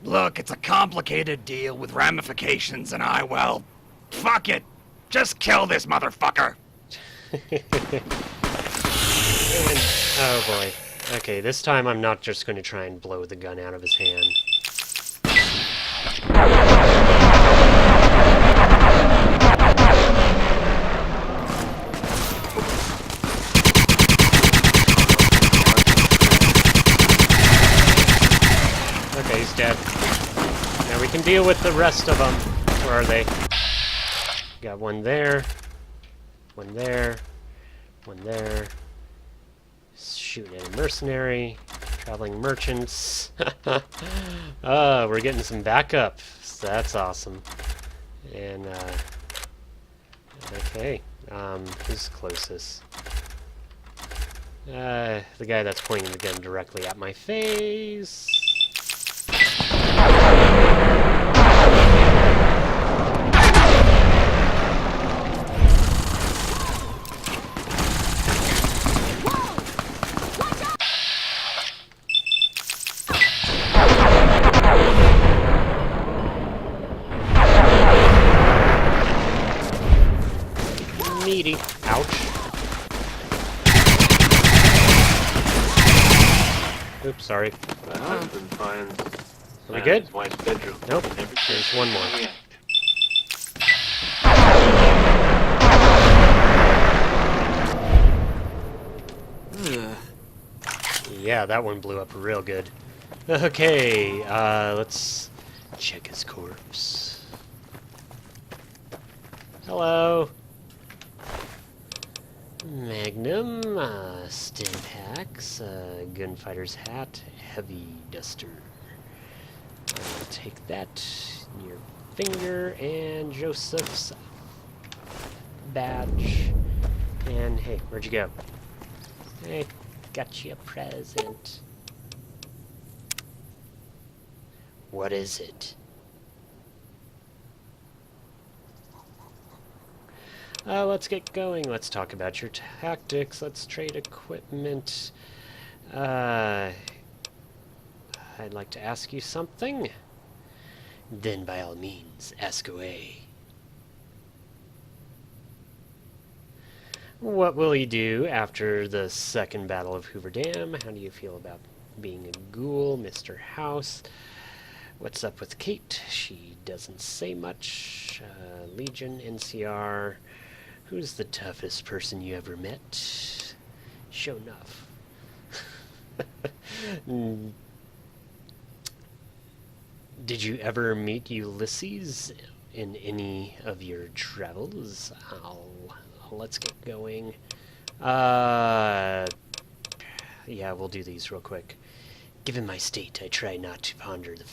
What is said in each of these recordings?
Look, it's a complicated deal with ramifications, and well, fuck it. Just kill this motherfucker. Oh boy. Okay, this time I'm not just going to try and blow the gun out of his hand. Okay, he's dead. Now we can deal with the rest of them. Where are they? Got one there. One there. One there. Shooting at a mercenary. Traveling merchants. We're getting some backup. So that's awesome. And, okay. Who's closest? The guy that's pointing the gun directly at my face. Meaty. Ouch. Oops, sorry. My husband finds Are we good? his wife's bedroom. Nope. There's one more. Yeah, that one blew up real good. Okay, let's check his corpse. Hello. Magnum, stim packs, gunfighter's hat, heavy duster. I'll take that, your finger, and Joseph's badge. And hey, where'd you go? Hey, got you a present. What is it? Let's get going. Let's talk about your tactics. Let's trade equipment. I'd like to ask you something. Then by all means, ask away. What will you do after the second Battle of Hoover Dam? How do you feel about being a ghoul, Mr. House? What's up with Kate? She doesn't say much. Legion, NCR. Who's the toughest person you ever met? Show enough. Did you ever meet Ulysses in any of your travels? Let's get going. Yeah, we'll do these real quick. Given my state, I try not to ponder the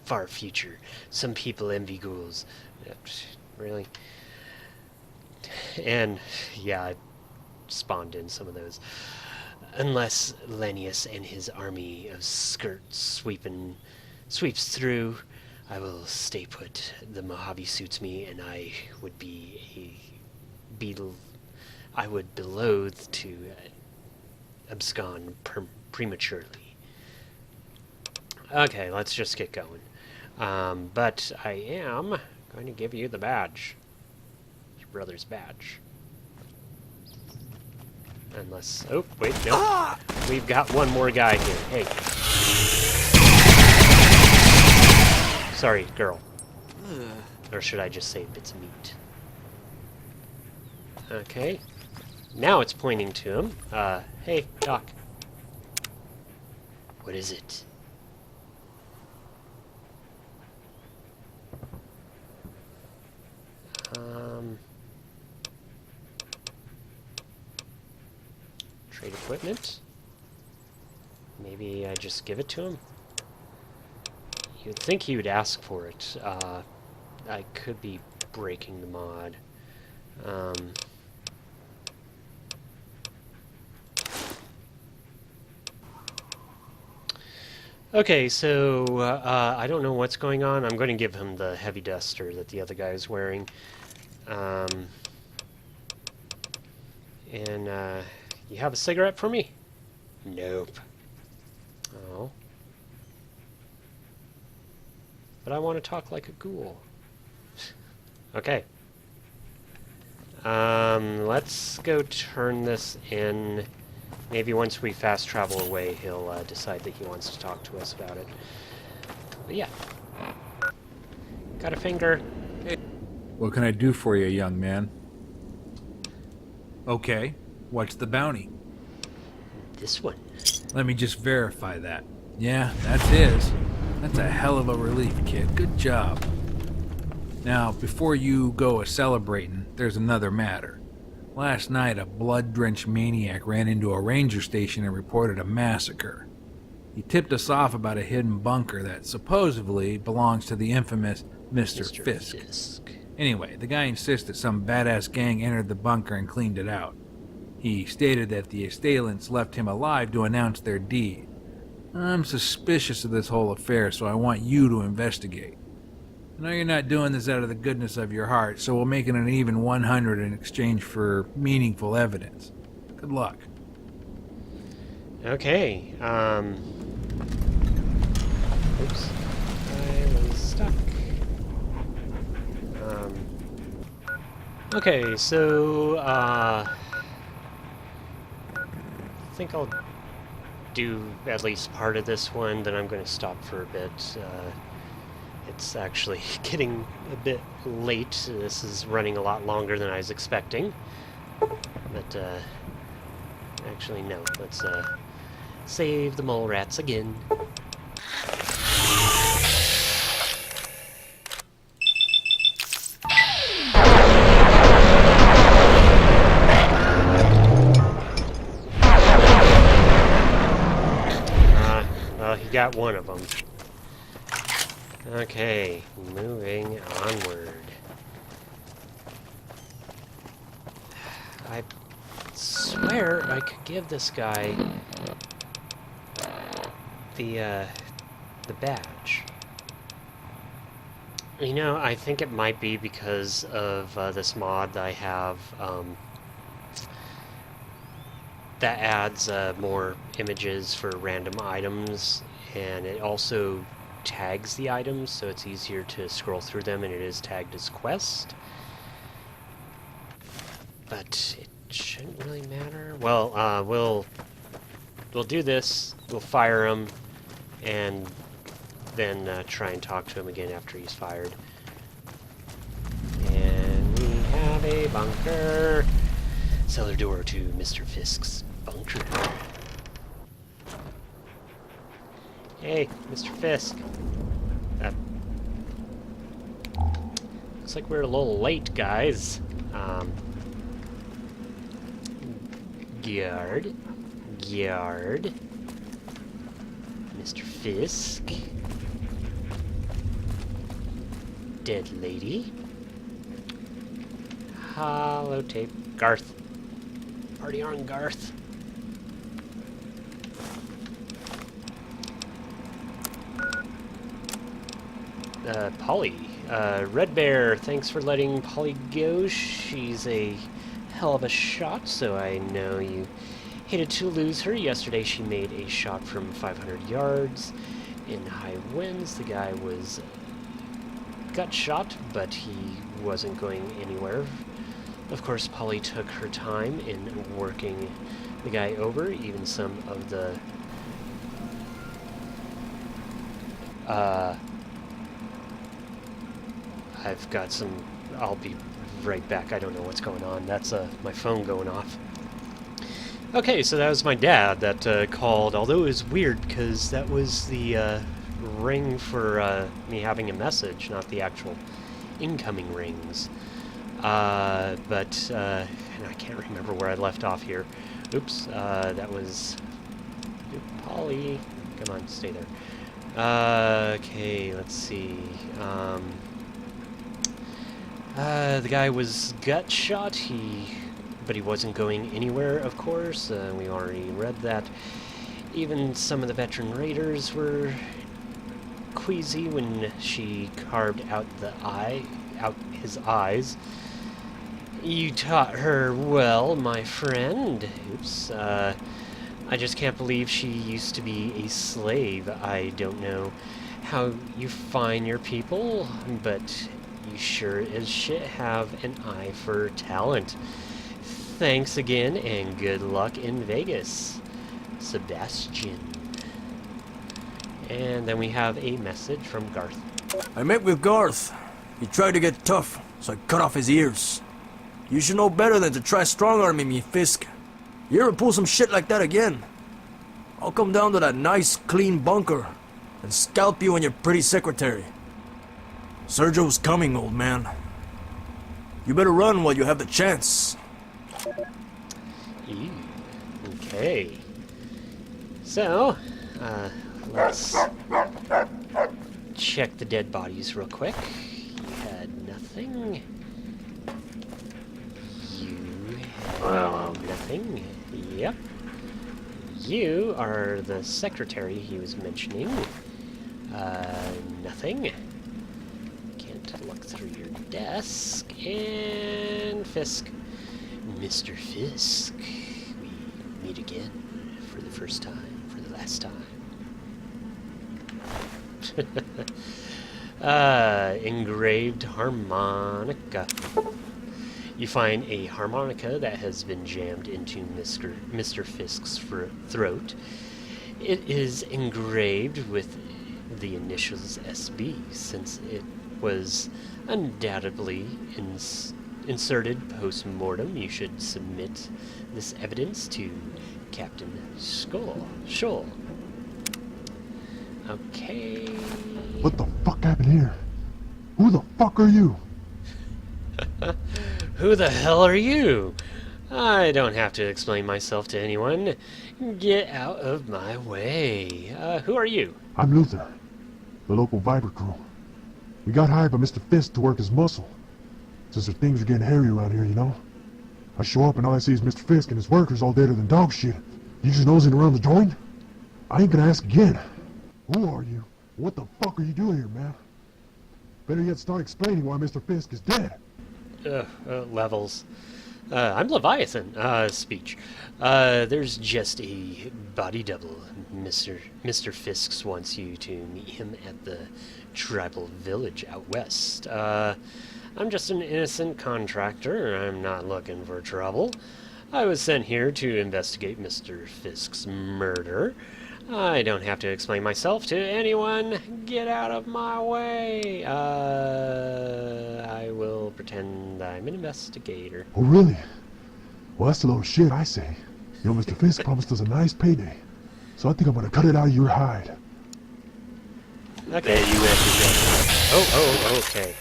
far future. Some people envy ghouls. Really? And, yeah, I spawned in some of those. Unless Lennius and his army of skirts sweeps through, I will stay put. The Mojave suits me, and I would I would be loath to abscond prematurely. Okay, let's just get going. But I am going to give you the badge. Your brother's badge. Unless... Oh, wait, no. Ah! We've got one more guy here. Hey. Sorry, girl. Or should I just say bits of meat? Okay. Now it's pointing to him. Hey, Doc. What is it? Trade equipment. Maybe I just give it to him? You'd think he would ask for it. I could be breaking the mod. Okay, so I don't know what's going on. I'm going to give him the heavy duster that the other guy is wearing. You have a cigarette for me? Nope. Oh. But I want to talk like a ghoul. Okay. Let's go turn this in. Maybe once we fast travel away, he'll decide that he wants to talk to us about it. But yeah. Got a finger. What can I do for you, young man? Okay, what's the bounty? This one. Let me just verify that. Yeah, that's his. That's a hell of a relief, kid. Good job. Now, before you go a-celebrating, there's another matter. Last night, a blood-drenched maniac ran into a ranger station and reported a massacre. He tipped us off about a hidden bunker that supposedly belongs to the infamous Mr. Fisk. Anyway, the guy insisted some badass gang entered the bunker and cleaned it out. He stated that the assailants left him alive to announce their deed. I'm suspicious of this whole affair, so I want you to investigate. I know you're not doing this out of the goodness of your heart, so we'll make it an even 100 in exchange for meaningful evidence. Good luck. Okay, oops. I was stuck. Okay, so, I think I'll do at least part of this one, then I'm going to stop for a bit. It's actually getting a bit late. This is running a lot longer than I was expecting. But, actually, no. Let's, save the mole rats again. Well, he got one of them. Okay, moving onward. I swear I could give this guy the badge. You know, I think it might be because of this mod that I have that adds more images for random items, and it also tags the items, so it's easier to scroll through them, and it is tagged as quest. But it shouldn't really matter. Well, we'll do this. We'll fire him, and then try and talk to him again after he's fired. And we have a bunker. Cellar door to Mr. Fisk's bunker. Hey, Mr. Fisk. Looks like we're a little late, guys. Guard. Mr. Fisk. Dead lady. Holotape. Garth. Party on, Garth. Polly. Red Bear, thanks for letting Polly go. She's a hell of a shot, so I know you hated to lose her. Yesterday she made a shot from 500 yards in high winds. The guy was gut shot, but he wasn't going anywhere. Of course, Polly took her time in working the guy over. Even some of the I've got some... I'll be right back. I don't know what's going on. That's my phone going off. Okay, so that was my dad that called, although it was weird because that was the ring for me having a message, not the actual incoming rings. But and I can't remember where I left off here. Oops, that was... Polly. Come on, stay there. Okay, let's see. The guy was gut shot, but he wasn't going anywhere, of course. We already read that. Even some of the veteran raiders were queasy when she carved out his eyes. You taught her well, my friend. Oops. I just can't believe she used to be a slave. I don't know how you find your people, but you sure as shit have an eye for talent. Thanks again, and good luck in Vegas, Sebastian. And then we have a message from Garth. I met with Garth. He tried to get tough, so I cut off his ears. You should know better than to try strong-arming me, Fisk. You ever pull some shit like that again, I'll come down to that nice, clean bunker and scalp you and your pretty secretary. Sergio's coming, old man. You better run while you have the chance. Ew. Okay. So, let's check the dead bodies real quick. You had nothing. You had nothing. Yep. You are the secretary he was mentioning. Nothing. Can't look through your desk. And Fisk. Mr. Fisk, we meet again for the first time, for the last time. Engraved harmonica. You find a harmonica that has been jammed into Mr. Fisk's throat. It is engraved with the initials SB, since it was undoubtedly inserted post-mortem. You should submit this evidence to Captain Scholl. Okay. What the fuck happened here? Who the fuck are you? Who the hell are you? I don't have to explain myself to anyone. Get out of my way. Who are you? I'm Luther, the local Viper crew. We got hired by Mr. Fisk to work his muscle. Since things are getting hairy around here, you know. I show up and all I see is Mr. Fisk and his workers all deader than dog shit. You just nosing around the joint? I ain't gonna ask again. Who are you? What the fuck are you doing here, man? Better yet start explaining why Mr. Fisk is dead. Levels. I'm Leviathan. Speech. There's just a body double. Mr. Fisk wants you to meet him at the tribal village out west. I'm just an innocent contractor. I'm not looking for trouble. I was sent here to investigate Mr. Fisk's murder. I don't have to explain myself to anyone. Get out of my way. I will pretend I'm an investigator. Oh, really? Well, that's a load of shit, I say. You know, Mr. Fisk promised us a nice payday. So I think I'm gonna cut it out of your hide. Okay. There you have Oh, okay.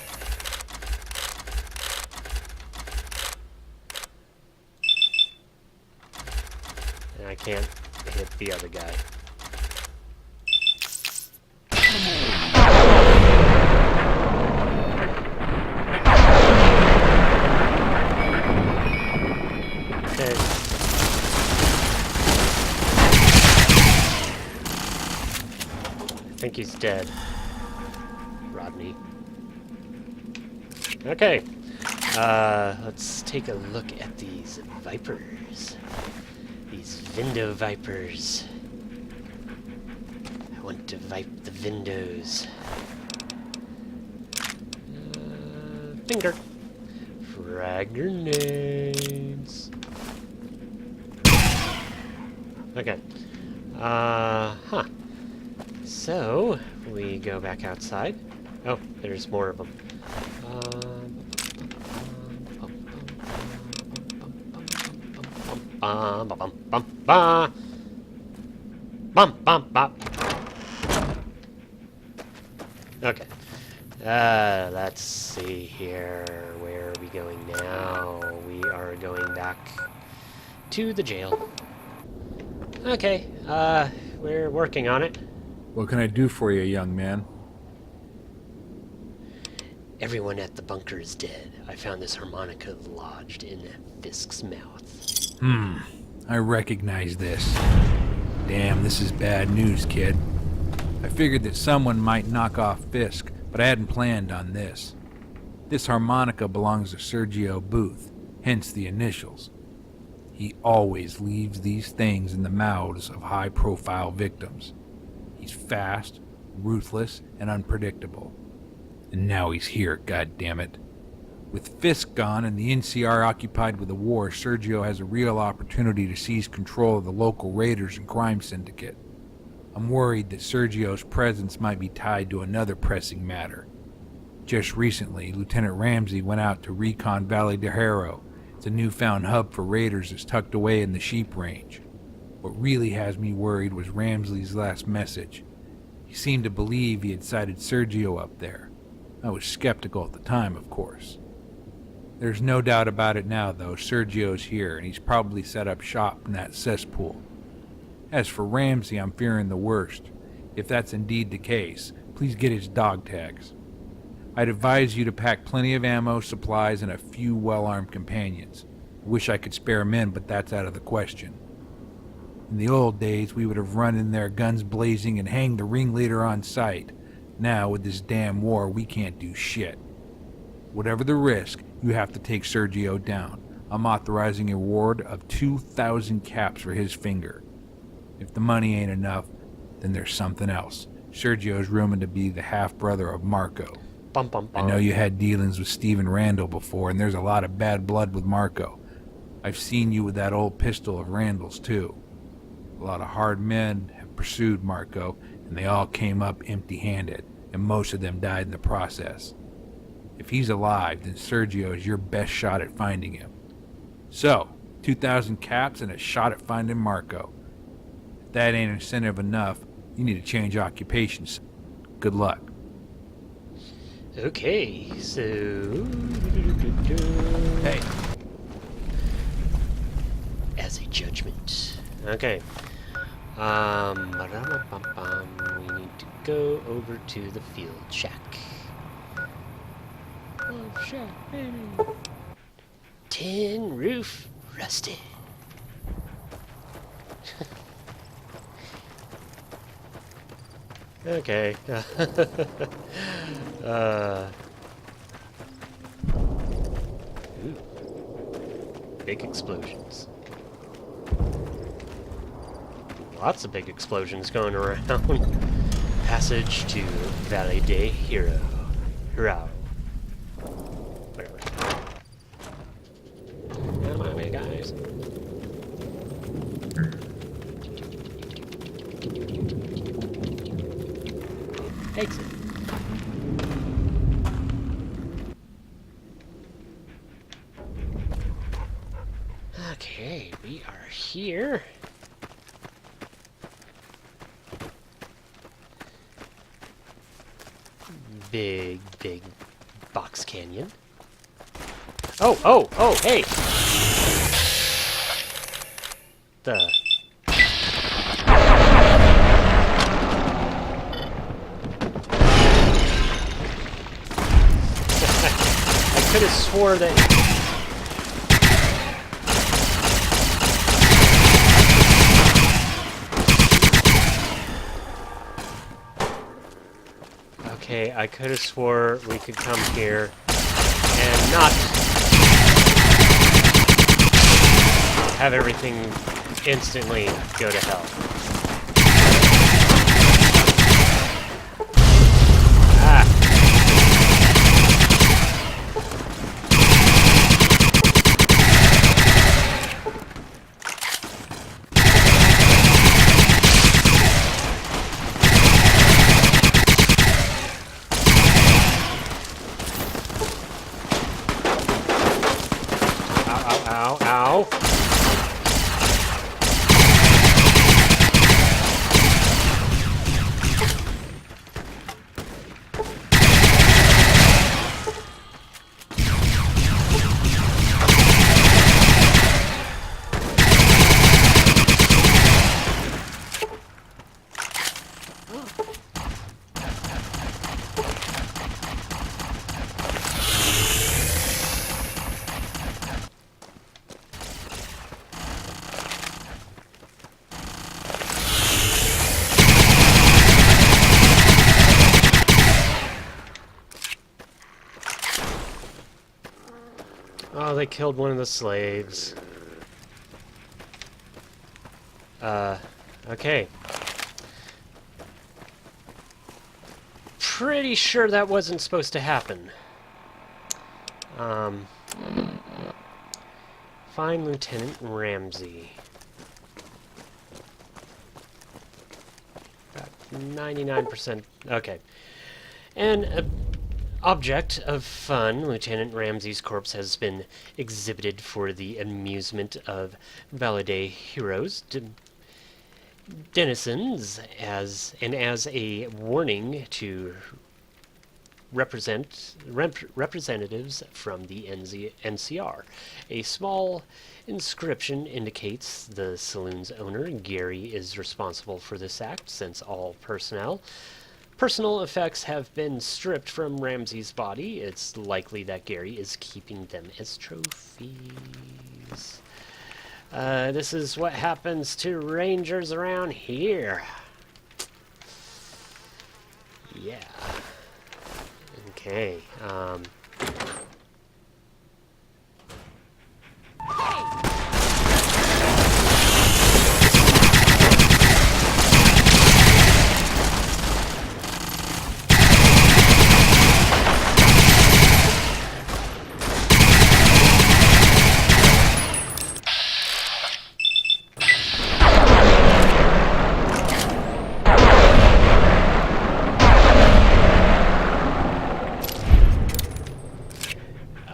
And I can't hit the other guy. Okay. I think he's dead. Rodney. Okay. Let's take a look at these vipers. These Vindo vipers. I want to vipe the Vindos. Finger. Frag grenades. Okay. So, we go back outside. Oh, there's more of them. Okay. Let's see here. Where are we going now? We are going back to the jail. Okay. We're working on it. What can I do for you, young man? Everyone at the bunker is dead. I found this harmonica lodged in Fisk's mouth. I recognize this. Damn, this is bad news, kid. I figured that someone might knock off Fisk, but I hadn't planned on this. This harmonica belongs to Sergio Booth, hence the initials. He always leaves these things in the mouths of high-profile victims. He's fast, ruthless, and unpredictable. And now he's here, goddammit. With Fisk gone and the NCR occupied with the war, Sergio has a real opportunity to seize control of the local raiders and crime syndicate. I'm worried that Sergio's presence might be tied to another pressing matter. Just recently, Lieutenant Ramsey went out to recon Valley de Haro. It's a newfound hub for raiders that's tucked away in the sheep range. What really has me worried was Ramsey's last message. He seemed to believe he had sighted Sergio up there. I was skeptical at the time, of course. There's no doubt about it now, though. Sergio's here, and he's probably set up shop in that cesspool. As for Ramsey, I'm fearing the worst. If that's indeed the case, please get his dog tags. I'd advise you to pack plenty of ammo, supplies, and a few well-armed companions. I wish I could spare men, but that's out of the question. In the old days, we would have run in there guns blazing and hanged the ringleader on sight. Now, with this damn war, we can't do shit. Whatever the risk, you have to take Sergio down. I'm authorizing a reward of 2,000 caps for his finger. If the money ain't enough, then there's something else. Sergio's rumored to be the half-brother of Marco. Bum, bum, bum. I know you had dealings with Stephen Randall before, and there's a lot of bad blood with Marco. I've seen you with that old pistol of Randall's, too. A lot of hard men have pursued Marco, and they all came up empty-handed, and most of them died in the process. If he's alive, then Sergio is your best shot at finding him. So, 2,000 caps and a shot at finding Marco. If that ain't incentive enough, you need to change occupations. Good luck. Okay, so... Hey. As a judgment. Okay. We need to go over to the field shack. Oh, shack, baby. Tin roof rusted. Okay. Ooh. Big explosions. Lots of big explosions going around. Passage to Valley de Hero. Hero. Whatever. Come on, man, guys. Exit. Okay, we are here. Big box canyon. Oh, hey! The... I could have swore that... Okay, I could have swore we could come here and not have everything instantly go to hell. Ah. Ow, ow. Oh, they killed one of the slaves. Okay. pretty sure that wasn't supposed to happen. Find Lieutenant Ramsey. About 99%. Okay. An object of fun, Lieutenant Ramsey's corpse has been exhibited for the amusement of Valaday heroes, denizens, as a warning to representatives from the NCR. A small inscription indicates the saloon's owner, Gary, is responsible for this act, since all personal effects have been stripped from Ramsey's body. It's likely that Gary is keeping them as trophies. This is what happens to rangers around here. Yeah. Okay,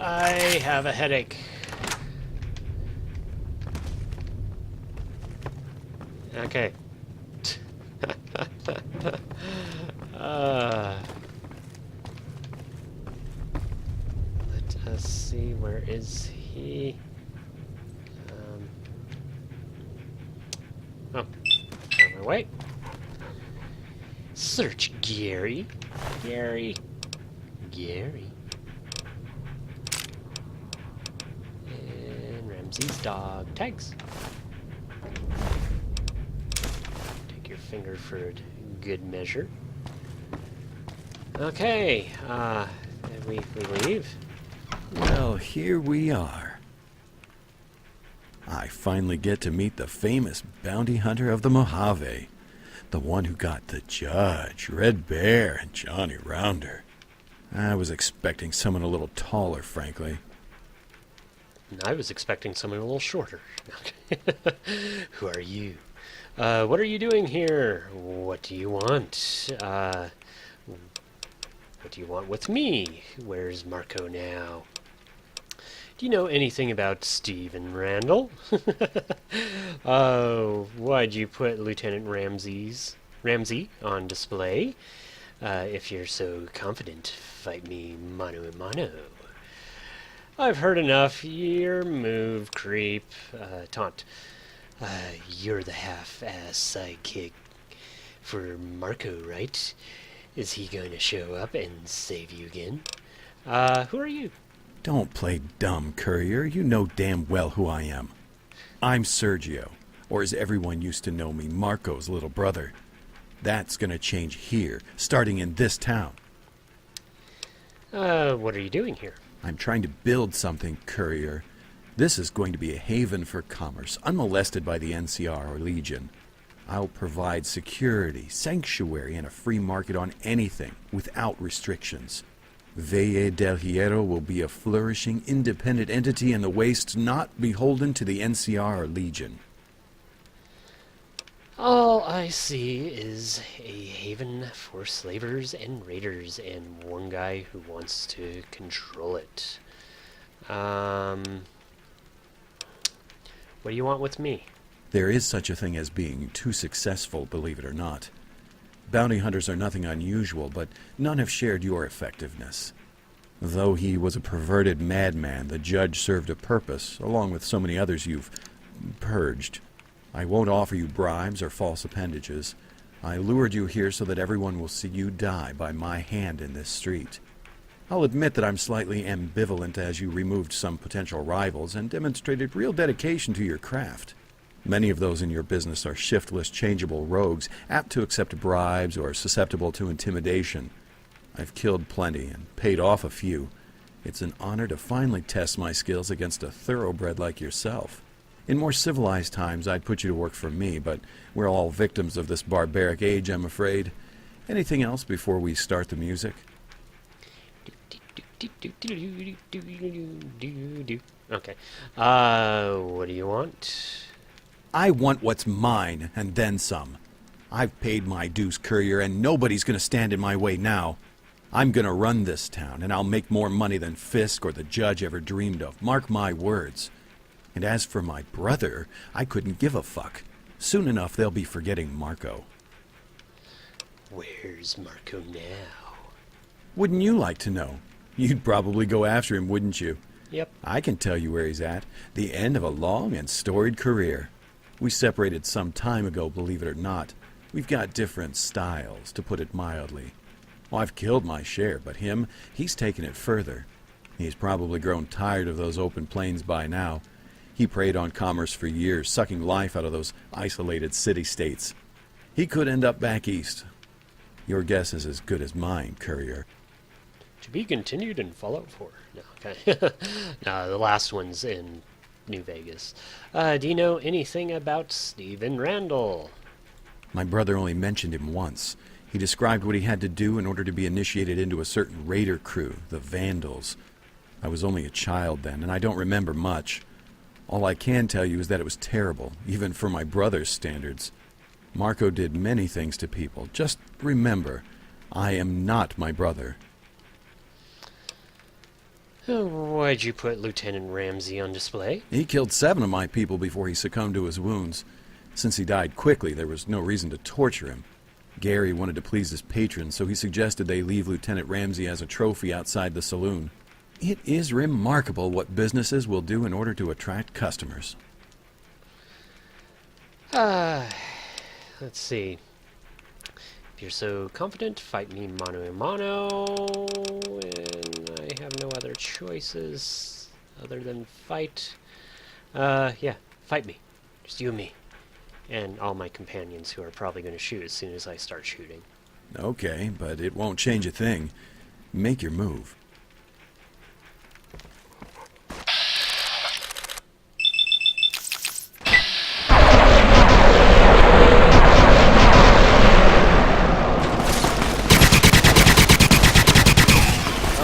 I have a headache. Okay. Let us see, where is he? Oh, on my way. Search Gary. Gary. Ramsey's dog tags. Take your finger for good measure. Okay, we leave. Well, here we are. I finally get to meet the famous bounty hunter of the Mojave. The one who got the Judge, Red Bear, and Johnny Rounder. I was expecting someone a little taller, frankly. I was expecting someone a little shorter. Who are you? What are you doing here? What do you want? What do you want with me? Where's Marco now? Do you know anything about Stephen Randall? Oh, why'd you put Lieutenant Ramsey on display? If you're so confident, fight me mano a mano. I've heard enough. Your move, creep. Taunt. You're the half-ass sidekick for Marco, right? Is he going to show up and save you again? Who are you? Don't play dumb, courier. You know damn well who I am. I'm Sergio, or as everyone used to know me, Marco's little brother. That's gonna change here, starting in this town. What are you doing here? I'm trying to build something, courier. This is going to be a haven for commerce, unmolested by the NCR or Legion. I'll provide security, sanctuary, and a free market on anything, without restrictions. Valle del Hierro will be a flourishing, independent entity in the Waste, not beholden to the NCR or Legion. All I see is a haven for slavers and raiders, and one guy who wants to control it. What do you want with me? There is such a thing as being too successful, believe it or not. Bounty hunters are nothing unusual, but none have shared your effectiveness. Though he was a perverted madman, the Judge served a purpose, along with so many others you've purged. I won't offer you bribes or false appendages. I lured you here so that everyone will see you die by my hand in this street. I'll admit that I'm slightly ambivalent, as you removed some potential rivals and demonstrated real dedication to your craft. Many of those in your business are shiftless, changeable rogues, apt to accept bribes or susceptible to intimidation. I've killed plenty and paid off a few. It's an honor to finally test my skills against a thoroughbred like yourself. In more civilized times, I'd put you to work for me, but we're all victims of this barbaric age, I'm afraid. Anything else before we start the music? Okay. What do you want? I want what's mine, and then some. I've paid my dues, Courier, and nobody's gonna stand in my way now. I'm gonna run this town, and I'll make more money than Fisk or the judge ever dreamed of. Mark my words. And as for my brother, I couldn't give a fuck. Soon enough, they'll be forgetting Marco. Where's Marco now? Wouldn't you like to know? You'd probably go after him, wouldn't you? Yep. I can tell you where he's at. The end of a long and storied career. We separated some time ago, believe it or not. We've got different styles, to put it mildly. Well, I've killed my share, but him, he's taken it further. He's probably grown tired of those open plains by now. He preyed on commerce for years, sucking life out of those isolated city-states. He could end up back east. Your guess is as good as mine, Courier. To be continued in Fallout 4. No, okay. No, the last one's in New Vegas. Do you know anything about Stephen Randall? My brother only mentioned him once. He described what he had to do in order to be initiated into a certain raider crew, the Vandals. I was only a child then, and I don't remember much. All I can tell you is that it was terrible, even for my brother's standards. Marco did many things to people. Just remember, I am not my brother. Why'd you put Lieutenant Ramsey on display? He killed 7 of my people before he succumbed to his wounds. Since he died quickly, there was no reason to torture him. Gary wanted to please his patrons, so he suggested they leave Lieutenant Ramsey as a trophy outside the saloon. It is remarkable what businesses will do in order to attract customers. Let's see. If you're so confident, fight me mano a mano, and I have no other choices other than fight. Yeah, fight me. Just you and me. And all my companions who are probably going to shoot as soon as I start shooting. Okay, but it won't change a thing. Make your move.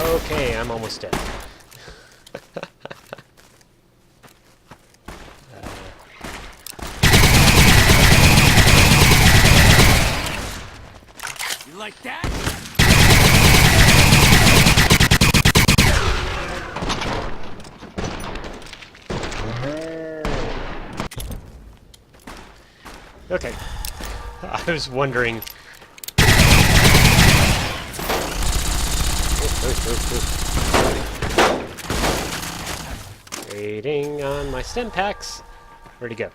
Okay, I'm almost dead. You like that? Okay. I was wondering. Waiting on my stem packs. Where'd he go?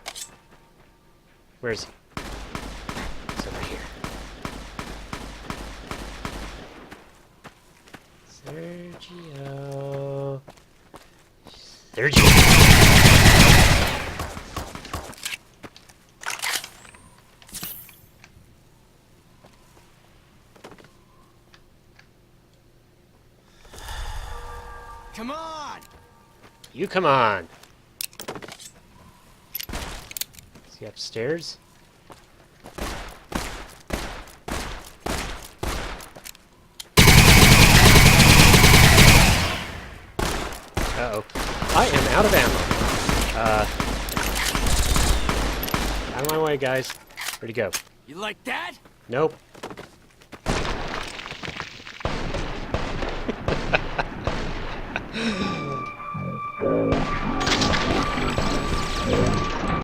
Where is he? He's over here. Sergio. Sergio. Come on! You come on. Is he upstairs? Uh-oh. I am out of ammo. Out of my way, guys. Where'd he go? You like that? Nope.